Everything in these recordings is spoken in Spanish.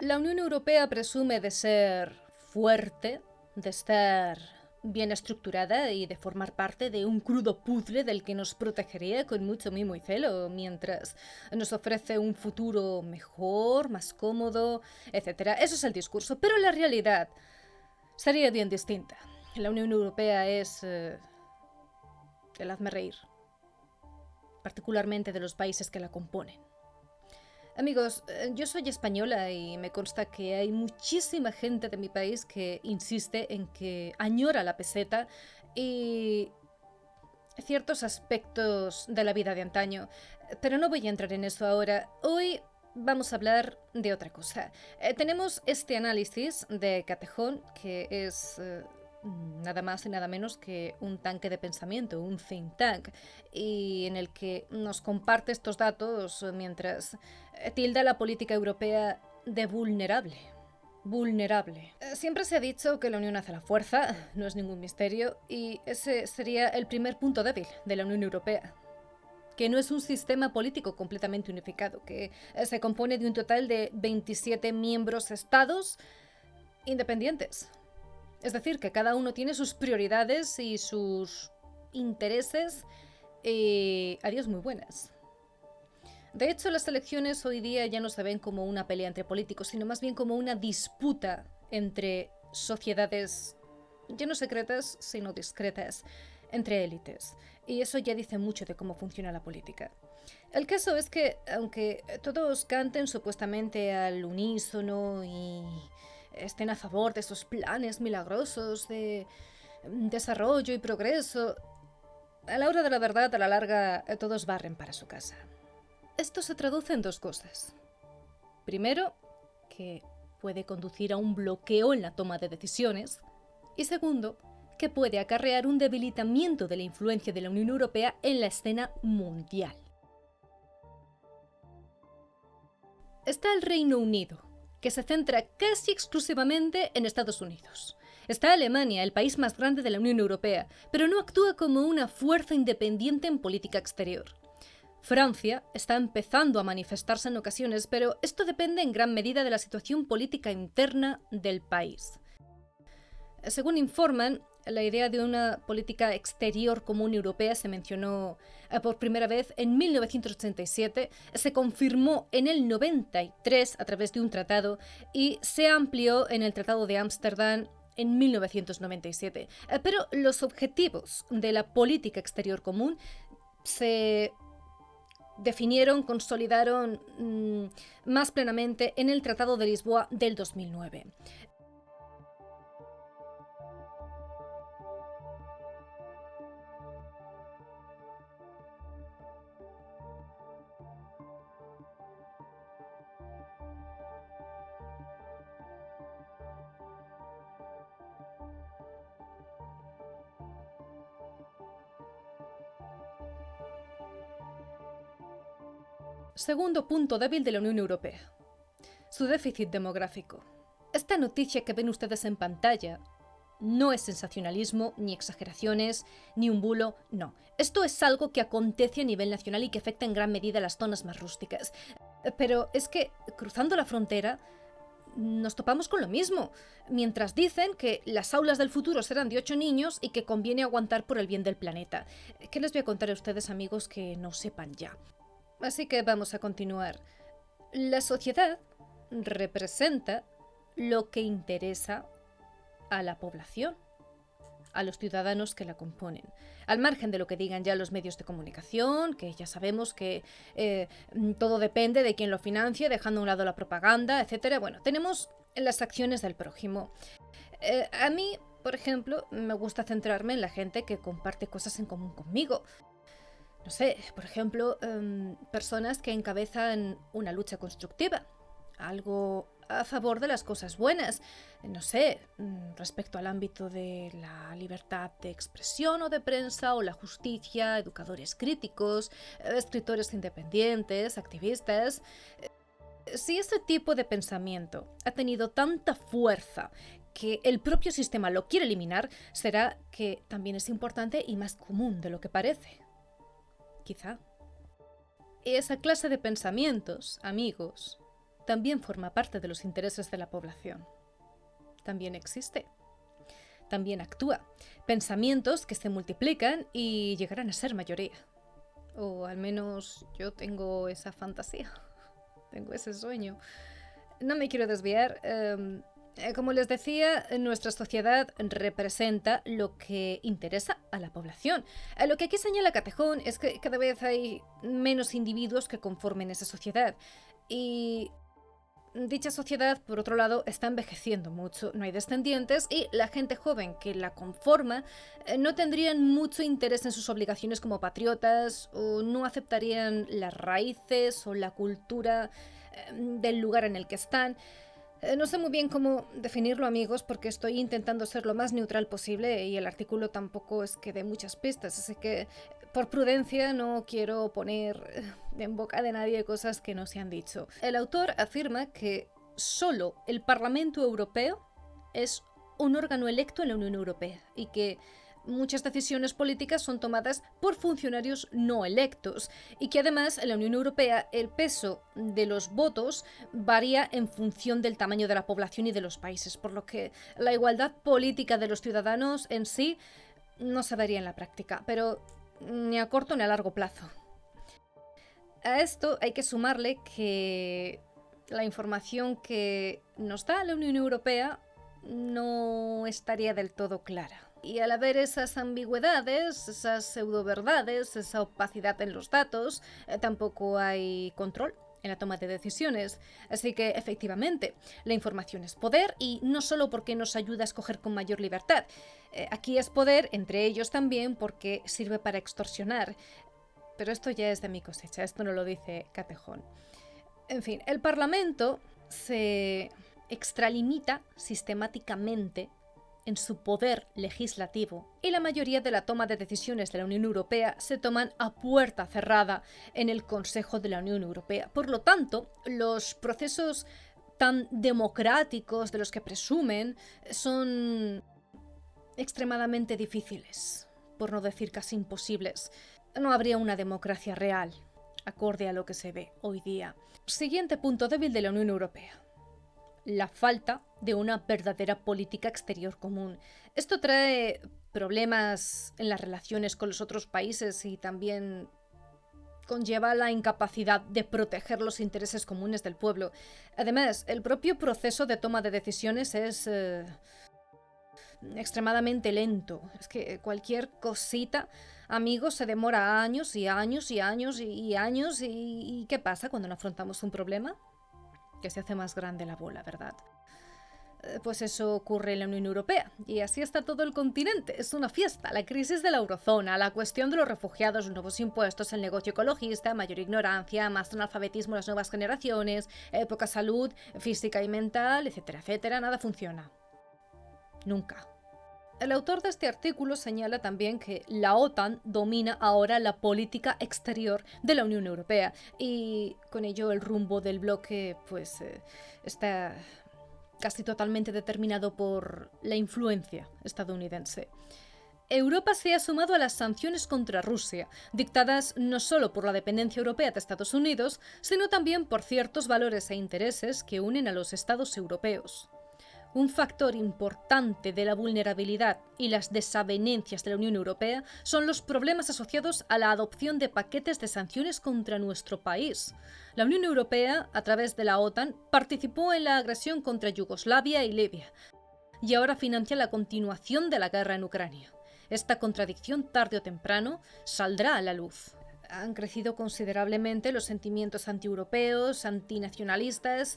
La Unión Europea presume de ser fuerte, de estar bien estructurada y de formar parte de un crudo puzzle del que nos protegería con mucho mimo y celo, mientras nos ofrece un futuro mejor, más cómodo, etc. Eso es el discurso, pero la realidad sería bien distinta. La Unión Europea es el hazme reír, particularmente de los países que la componen. Amigos, yo soy española y me consta que hay muchísima gente de mi país que insiste en que añora la peseta y ciertos aspectos de la vida de antaño. Pero no voy a entrar en eso ahora. Hoy vamos a hablar de otra cosa. Tenemos este análisis de Catejón, que es nada más y nada menos que un tanque de pensamiento, un think tank, y en el que nos comparte estos datos mientras tilda la política europea de vulnerable. Vulnerable. Siempre se ha dicho que la unión hace la fuerza, no es ningún misterio, y ese sería el primer punto débil de la Unión Europea. Que no es un sistema político completamente unificado, que se compone de un total de 27 miembros estados independientes. Es decir, que cada uno tiene sus prioridades y sus intereses adiós muy buenas. De hecho, las elecciones hoy día ya no se ven como una pelea entre políticos, sino más bien como una disputa entre sociedades, ya no secretas, sino discretas, entre élites. Y eso ya dice mucho de cómo funciona la política. El caso es que, aunque todos canten supuestamente al unísono y estén a favor de esos planes milagrosos de desarrollo y progreso, a la hora de la verdad, a la larga, todos barren para su casa. Esto se traduce en dos cosas. Primero, que puede conducir a un bloqueo en la toma de decisiones. Y segundo, que puede acarrear un debilitamiento de la influencia de la Unión Europea en la escena mundial. Está el Reino Unido, que se centra casi exclusivamente en Estados Unidos. Está Alemania, el país más grande de la Unión Europea, pero no actúa como una fuerza independiente en política exterior. Francia está empezando a manifestarse en ocasiones, pero esto depende en gran medida de la situación política interna del país. Según informan, la idea de una política exterior común europea se mencionó por primera vez en 1987, se confirmó en el 93 a través de un tratado y se amplió en el Tratado de Ámsterdam en 1997. Pero los objetivos de la política exterior común se definieron, consolidaron más plenamente en el Tratado de Lisboa del 2009. Segundo punto débil de la Unión Europea: su déficit demográfico. Esta noticia que ven ustedes en pantalla no es sensacionalismo, ni exageraciones, ni un bulo, no. Esto es algo que acontece a nivel nacional y que afecta en gran medida a las zonas más rústicas. Pero es que, cruzando la frontera, nos topamos con lo mismo. Mientras dicen que las aulas del futuro serán de 8 niños y que conviene aguantar por el bien del planeta. ¿Qué les voy a contar a ustedes, amigos, que no sepan ya? Así que vamos a continuar. La sociedad representa lo que interesa a la población, a los ciudadanos que la componen. Al margen de lo que digan ya los medios de comunicación, que ya sabemos que todo depende de quién lo financia, dejando a un lado la propaganda, etc. Bueno, tenemos las acciones del prójimo. A mí, por ejemplo, me gusta centrarme en la gente que comparte cosas en común conmigo. No sé, por ejemplo, personas que encabezan una lucha constructiva, algo a favor de las cosas buenas, no sé, respecto al ámbito de la libertad de expresión o de prensa o la justicia, educadores críticos, escritores independientes, activistas. Si ese tipo de pensamiento ha tenido tanta fuerza que el propio sistema lo quiere eliminar, será que también es importante y más común de lo que parece. Quizá. Esa clase de pensamientos, amigos, también forma parte de los intereses de la población. También existe. También actúa. Pensamientos que se multiplican y llegarán a ser mayoría. O al menos yo tengo esa fantasía. Tengo ese sueño. No me quiero desviar. Como les decía, nuestra sociedad representa lo que interesa a la población. Lo que aquí señala Catejón es que cada vez hay menos individuos que conformen esa sociedad. Y dicha sociedad, por otro lado, está envejeciendo mucho, no hay descendientes y la gente joven que la conforma no tendrían mucho interés en sus obligaciones como patriotas o no aceptarían las raíces o la cultura del lugar en el que están. No sé muy bien cómo definirlo, amigos, porque estoy intentando ser lo más neutral posible y el artículo tampoco es que dé muchas pistas, así que por prudencia no quiero poner en boca de nadie cosas que no se han dicho. El autor afirma que solo el Parlamento Europeo es un órgano electo en la Unión Europea y que muchas decisiones políticas son tomadas por funcionarios no electos y que además en la Unión Europea el peso de los votos varía en función del tamaño de la población y de los países, por lo que la igualdad política de los ciudadanos en sí no se vería en la práctica, pero ni a corto ni a largo plazo. A esto hay que sumarle que la información que nos da la Unión Europea no estaría del todo clara. Y al haber esas ambigüedades, esas pseudoverdades, esa opacidad en los datos, tampoco hay control en la toma de decisiones. Así que, efectivamente, la información es poder y no solo porque nos ayuda a escoger con mayor libertad. Aquí es poder, entre ellos también, porque sirve para extorsionar. Pero esto ya es de mi cosecha, esto no lo dice Catejón. En fin, el Parlamento se extralimita sistemáticamente en su poder legislativo y la mayoría de la toma de decisiones de la Unión Europea se toman a puerta cerrada en el Consejo de la Unión Europea. Por lo tanto, los procesos tan democráticos de los que presumen son extremadamente difíciles, por no decir casi imposibles. No habría una democracia real, acorde a lo que se ve hoy día. Siguiente punto débil de la Unión Europea: la falta de una verdadera política exterior común. Esto trae problemas en las relaciones con los otros países y también conlleva la incapacidad de proteger los intereses comunes del pueblo. Además, el propio proceso de toma de decisiones es extremadamente lento. Es que cualquier cosita, amigos, se demora años y años y años y años. ¿Y qué pasa cuando no afrontamos un problema? Que se hace más grande la bola, ¿verdad? Pues eso ocurre en la Unión Europea, y así está todo el continente. Es una fiesta: la crisis de la eurozona, la cuestión de los refugiados, los nuevos impuestos, el negocio ecologista, mayor ignorancia, más analfabetismo en las nuevas generaciones, poca salud física y mental, etcétera, etcétera. Nada funciona. Nunca. El autor de este artículo señala también que la OTAN domina ahora la política exterior de la Unión Europea y con ello el rumbo del bloque está casi totalmente determinado por la influencia estadounidense. Europa se ha sumado a las sanciones contra Rusia, dictadas no solo por la dependencia europea de Estados Unidos, sino también por ciertos valores e intereses que unen a los estados europeos. Un factor importante de la vulnerabilidad y las desavenencias de la Unión Europea son los problemas asociados a la adopción de paquetes de sanciones contra nuestro país. La Unión Europea, a través de la OTAN, participó en la agresión contra Yugoslavia y Libia, y ahora financia la continuación de la guerra en Ucrania. Esta contradicción, tarde o temprano, saldrá a la luz. Han crecido considerablemente los sentimientos antieuropeos, antinacionalistas.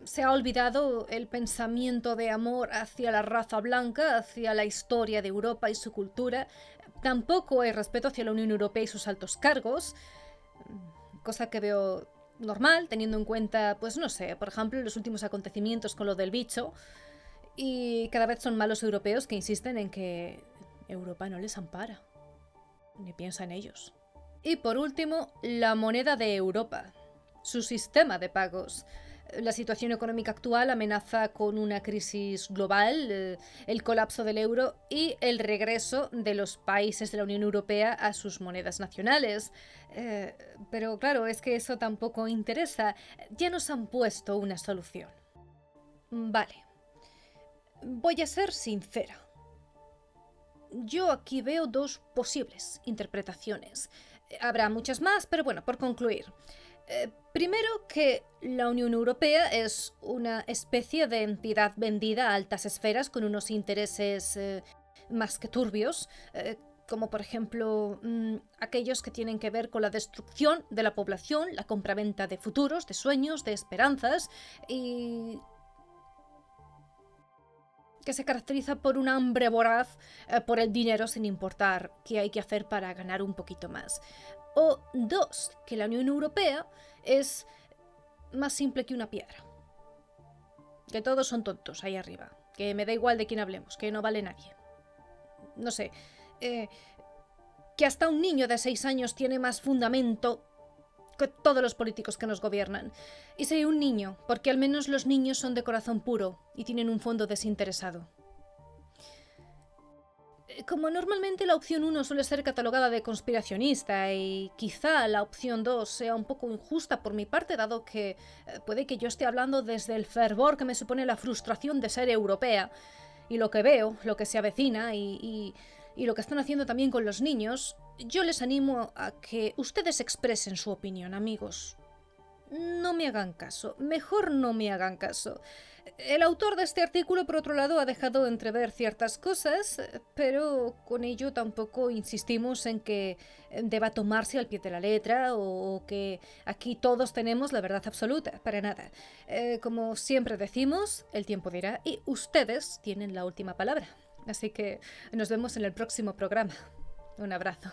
Se ha olvidado el pensamiento de amor hacia la raza blanca, hacia la historia de Europa y su cultura. Tampoco hay respeto hacia la Unión Europea y sus altos cargos, cosa que veo normal, teniendo en cuenta, pues no sé, por ejemplo, los últimos acontecimientos con lo del bicho. Y cada vez son malos europeos que insisten en que Europa no les ampara, ni piensa en ellos. Y por último, la moneda de Europa, su sistema de pagos. La situación económica actual amenaza con una crisis global, el colapso del euro y el regreso de los países de la Unión Europea a sus monedas nacionales. Eh, pero claro, es que eso tampoco interesa. Ya nos han puesto una solución. Vale. Voy a ser sincera. Yo aquí veo dos posibles interpretaciones. Habrá muchas más, pero bueno, por concluir. Primero, que la Unión Europea es una especie de entidad vendida a altas esferas con unos intereses más que turbios, como por ejemplo aquellos que tienen que ver con la destrucción de la población, la compraventa de futuros, de sueños, de esperanzas, y que se caracteriza por un hambre voraz por el dinero sin importar qué hay que hacer para ganar un poquito más. O dos, que la Unión Europea es más simple que una piedra. Que todos son tontos ahí arriba. Que me da igual de quién hablemos, que no vale nadie. No sé. Que hasta un niño de 6 años tiene más fundamento que todos los políticos que nos gobiernan. Y soy un niño, porque al menos los niños son de corazón puro y tienen un fondo desinteresado. Como normalmente la opción 1 suele ser catalogada de conspiracionista y quizá la opción 2 sea un poco injusta por mi parte, dado que puede que yo esté hablando desde el fervor que me supone la frustración de ser europea y lo que veo, lo que se avecina y lo que están haciendo también con los niños, yo les animo a que ustedes expresen su opinión, amigos. No me hagan caso, mejor no me hagan caso. El autor de este artículo, por otro lado, ha dejado entrever ciertas cosas, pero con ello tampoco insistimos en que deba tomarse al pie de la letra o que aquí todos tenemos la verdad absoluta, para nada. Como siempre decimos, el tiempo dirá y ustedes tienen la última palabra. Así que nos vemos en el próximo programa. Un abrazo.